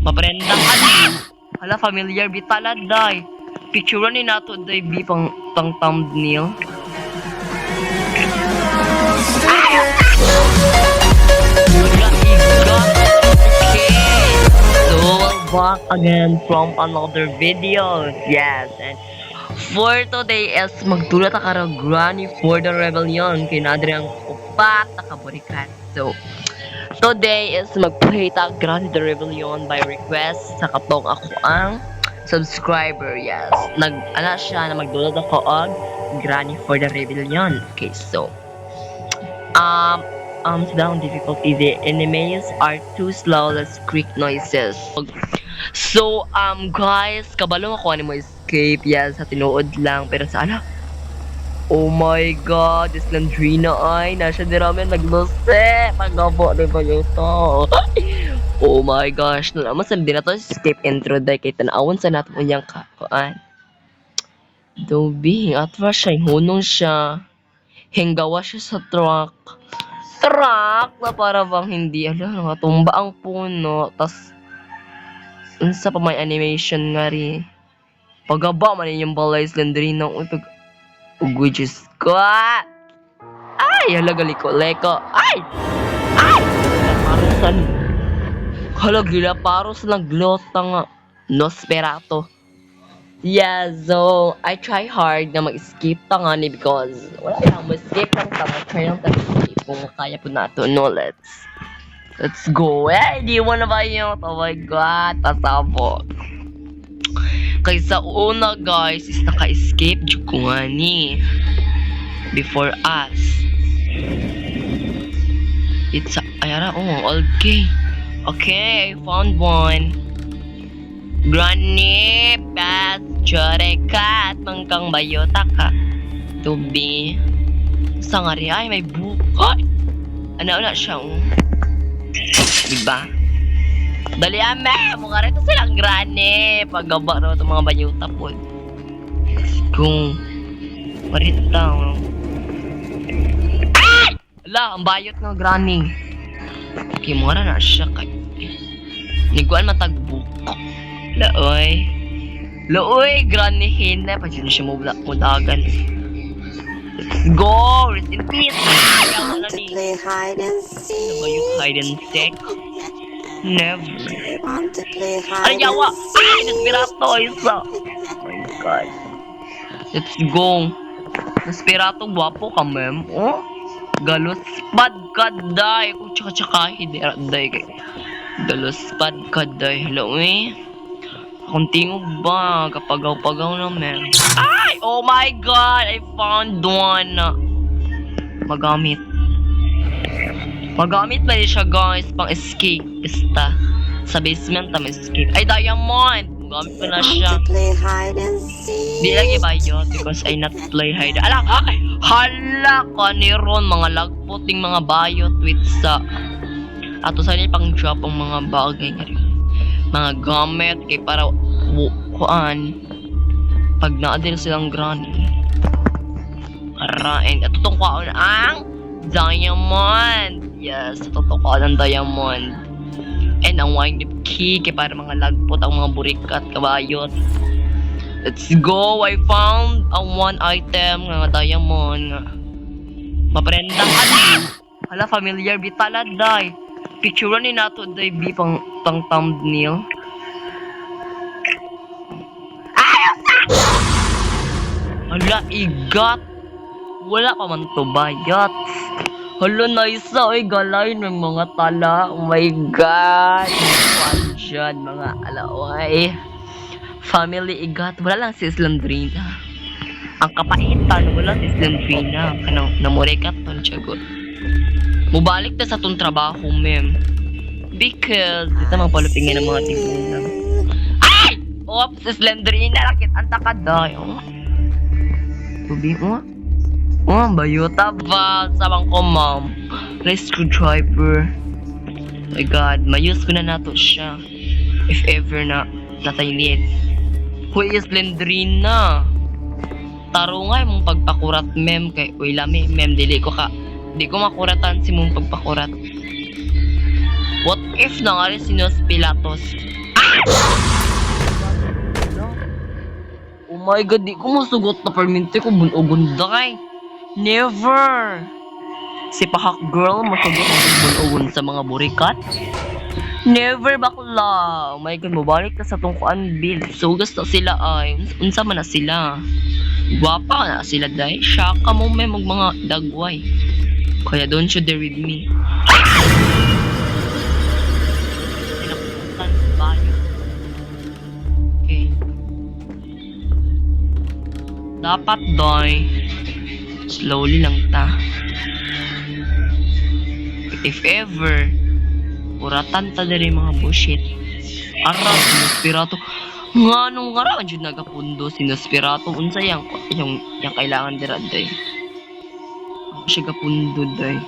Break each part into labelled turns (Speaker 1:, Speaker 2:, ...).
Speaker 1: Maprendang aliw. Hala, familiar bitala day. Picture ni nato day bi pang thumbnail. Back again from another video. Yes, and for today is magdula ta karo Granny for the Rebellion kinadre ang upat ta kaburikan. So today is magplay ta Granny the Rebellion by request sa katong ako ang subscriber. Yes, nag-ana siya na magdula ako og Granny for the Rebellion. Okay, so down difficulty, the enemies are too slow, let's creak noises. So guys, kabalo ako ni mo escape. Yes, sa tinuod lang pero sa ano, oh my god, this Landrina ay nasa diramen naglose pagabo ni ba ito. Oh my gosh, no naman sabi na to escape intro day kay tanawon sa nato unyang kakuan. Dobi atwa siya hunong siya, hinggawa siya sa truck na para bang hindi nga tumba ang puno, tas unsa pa may animation nga rin pagaba man yung balay Slendrina ugoy Diyos ko ay halaga leko parusan halagila paros naglota nga Nosferatu. Yeah, so I try hard na mag-escape ta nga ni because wala lang mag-escape lang ta, try lang ta escape kung kaya po nato. No, let's go. Di mo na ba yun? Oh my god, pasabot. Kaysa una guys is naka-escape dyan ko nga ni before us. It's ayara, okay. Okay, I found one. Granny, pas, chorekat, mangkang bayota ka. Tubi. Sa nga rin, ay may bukoy. Ano siya, diba? Dali ame, mukha rin ito silang Granny. Paggaba na ito mga bayota po. Kung marita, ay! Ala, ang bayot ng Granny. Okay, mukha na siya kay niguan matagbuko. Laoy, Granny Hina. Pa dyan siya mudagan. Let's go! Rest in peace!
Speaker 2: Want to play hide and seek?
Speaker 1: Ano ba yung hide and seek? Never.
Speaker 2: Want to play hide
Speaker 1: Ay, yawa!
Speaker 2: and seek?
Speaker 1: Ay, Nosferatu! Isa! Oh my god. Let's go! Nosferatu, guwapo ka, ma'am. Oh? Galos pad ka, day! Kung tsaka-tsaka, hindi day kay galos pad ka, day. Hello, Akong tingog ba? Kapagaw-pagaw na, ma'am. Ay! Oh my god! I found one! Magamit pa rin siya, guys. Pang escape. Basta. Sa basement, may escape. Ay, diamond! Magamit pa na siya.
Speaker 2: Want to play hide and seek?
Speaker 1: Di lang iba yun because I not play hide. Ala! Ay! Hala! Kaniron! Mga lagputing mga bayot with sa ato sa nila pang drop ang mga bagay nga rin. Mga gamit kay para kuan pag naadil silang Granny arain at tutong kuan ang diamond. Yes, tutong kuan ang diamond and ang wind up key kay para mga lagpot ang mga burikat kabayot. Let's go. I found ang one item nga diamond maprendang aliw. Hala, familiar bitala day. Picture ni nato day bi pang thumbnail. Hala, igat. Wala pa man to bayat. Hala, nice oy galay ng mga tala. Oh my god. Dyan, mga alaway. Family igat. Wala lang si Slendrina. Ang kapaitan, wala si Slendrina. Kanang namurekat ton siyagot. Mubalik na sa tong trabaho, ma'am. Because, dito magpalupingin ng mga tigunan. Ay! Oops, Slendrina, lakit ang takaday. Tubi mo? Bayota ba? Sabang ko, ma'am. Rescue driver. Oh my god, mayus ko na nato siya. If ever na nataylit. Who is Slendrina? Tarungay mong pagpakurat, ma'am. Kay, uy, lami, ma'am, dili ko makuratan si mong pagpakurat. What if na nga rin si Nosferatu? Oh my god, di ko masugot na perminti ko bunugon day. Never! Si Pahak Girl masugot ang bunugon sa mga burikat. Never bakla. Oh my god, mabalik ka sa tungkuan Bill. Sugas na sila ay. Unsa man na sila. Gwapa na sila day. Shaka mo may mga dagway. Kaya don't you dare with me. Pinakutan sa bayo. Okay. Dapat doy. Slowly lang ta. If ever, uratan ta diri mga bullshit. Ara, Nosferatu. Nga nung nga jud nagapundo si Nosferatu. Unsa yang kailangan dira day. Ako siya gapundo day.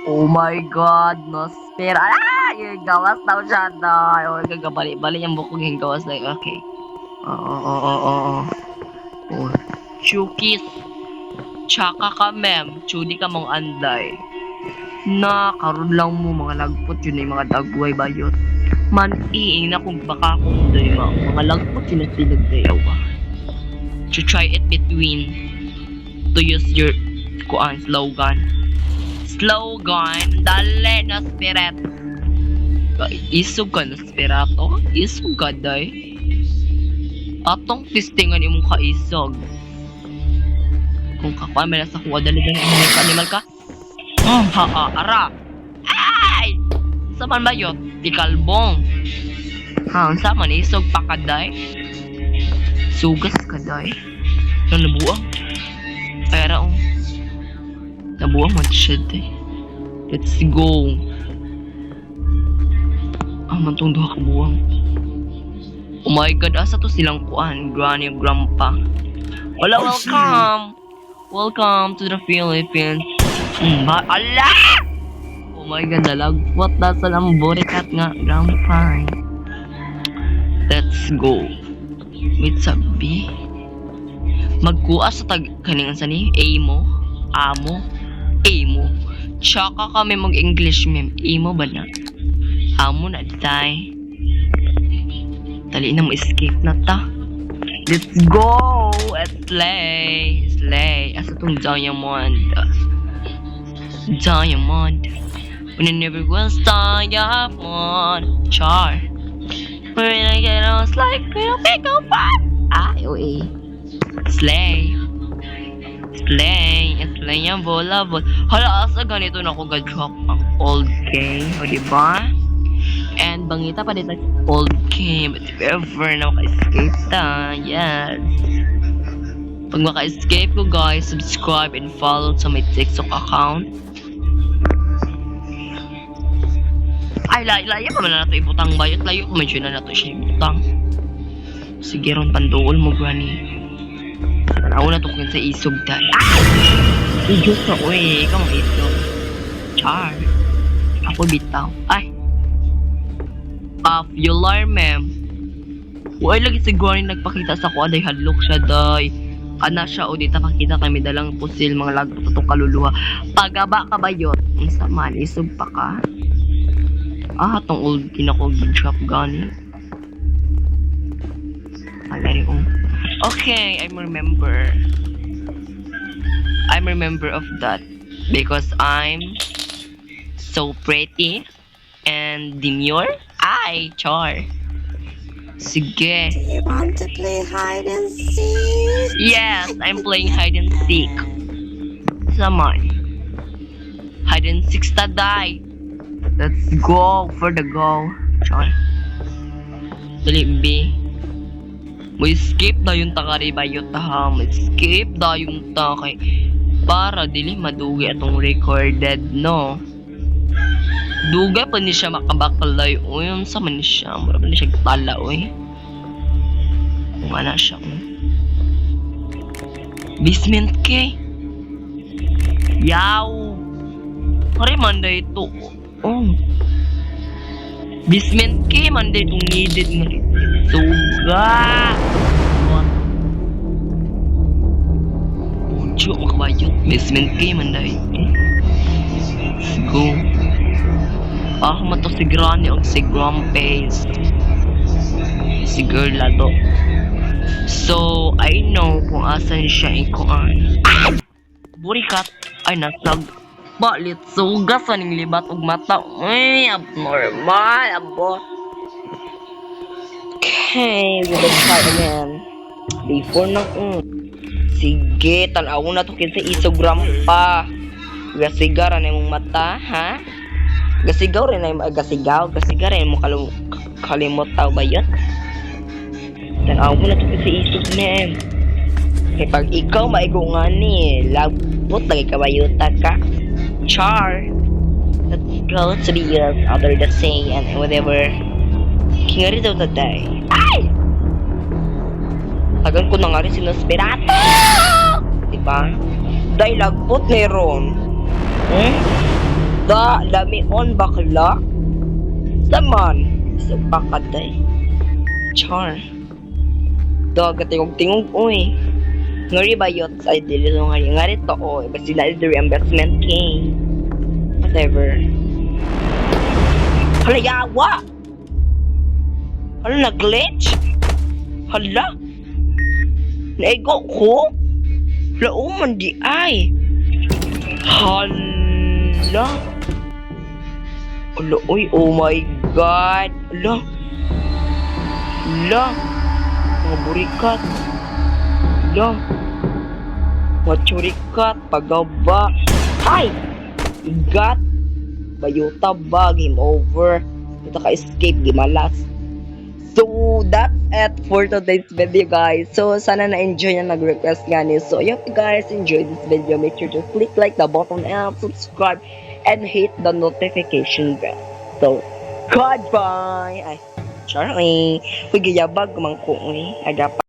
Speaker 1: Oh my god, Nosferatu. Ah! Yung gawas daw siya day. Oh, gagabali-bali yung bukog yung gawas day. Okay. Oo. Oh. Chukis. Tsaka ka, ma'am. Chudi ka mong anday. Na karon lang mo mga lagpot yun ay mga dagway bayot. Man iing na kung baka kung day mga lagpot yun at silag dayaw ka. To try it between to use your slogan. Slogan, dali na spirit. Isog ka na spirato? Isog ka day? Atong testingan imong kaisog. Kung kakuha may nasa kuha dali dali animal ka? Ara! Ay! Saman ba yun? Tikalbong. Sa man isog pa kaday? Sugas kaday? Yung nabuang? Pero, nabuang man siya day. Let's go. Man tong duha ka buwang. Oh my god, asa to silang kuan? Granny o grandpa. Hola, welcome! Welcome to the Philippines. Ala! Oh my god, nalagpot na sa lamburikat nga, grandpa. Let's go. Wait, sabi. Magkuha sa kaningan sa ni? Amo? Amo. Tsaka kami mag-English, ma'am. Amo ba na? Amo na, day. Dali na mo escape na ta. Let's go! Slay! Asa tong diamond? Diamond. When I never was diamond. Char. When I get on like a pick up. Ay. Slay ang bola. Hala, asa ganito na ako ga-drop ang old game. O diba? And bangita pa dito old game. But if ever na maka-escape ta, yes. Pag maka-escape ko guys, subscribe and follow sa my TikTok account. Ay, layo pa man na nato ibutang bayot. Layo pa man siya na nato siya ibutang. Sige ron, panduol mo, granny. Tanaw na to kung sa isog tayo. Idiot ka, uy. Ikaw mga isog. Char. Ako bitaw. Ay. Popular, ma'am. Uy, lagi si granny nagpakita sa kuha. Day, hadlok siya, day. Ana siya, o dita pakita kami dalang pusil, mga lagpo itong kaluluwa. Pagaba ka ba yun? Ang saman, isog pa ka. Itong old kinako drop gani. Alari ko. Okay, I'm remember of that because I'm so pretty and demure. Ay, char. Sige.
Speaker 2: Do you want to play hide and seek?
Speaker 1: Yes, I'm playing hide and seek. Saman. Hide and seek ta die. Let's go for the go. Char. Dali, B. Mo escape na yung takari bayot ha. Mo escape na yung takay. Para dili madugi atong recorded, no? Dugay pa ni siya makabakalay. Uy, yun sa man siya. Mura pa ni siya tala, uy. Kung ana siya, basement kay. Yaw. Pare manday ito. Oh. Basement kay manday itong needed nga rin. Suga. Ujo, makabayot. Basement kay manday. Let's go. Mato si Granny o si Grumpace. Si girl lado. So, I know kung asan siya ikuan. Burikat ay nasag. Balit sugas aning libat og mata. Uy, abnormal, abo. Okay, we will try again. Before na sige, tanaw na to kinsa isogram pa. Gasigar na imong mata, ha? Gasigaw rin na gasigaw rin mo kalimot tao ba yun? Tanaw mo na to kinsa isog na. Kaya pag ikaw maigo nga ni, labot lagi kabayuta ka. Char. Let's go to the other the say and whatever. Kingari daw na day. Ay! Tagan ko na nga rin sinuspirato! Diba? Day lagbot ni Ron. Da, lami on bakla? Saman. Sa bakad day. Char. Da, gatingog-tingog, uy. Ngari ba yun sa idili nung ngari? Ngari to, oy. Basta na the reimbursement king. Whatever. Hala, yawa! Hala, nag-glitch? Hala? Naigo ko? Hala, man di ay. Hala? Hala, oy, oh my God. Hala? Hala? Mga burikat. Hala? Mga churikat. Pagaba. Ay! Igat. Bayuta ba? Game over. Ito ka-escape. Gimalas. So, that's it for today's video, guys. So, sana na-enjoy na nag-request nga ni. So, if you guys enjoyed this video, make sure to click like the button and subscribe and hit the notification bell. So, goodbye! Ay, sorry. Pagiyabag man ko, eh. Aga pa.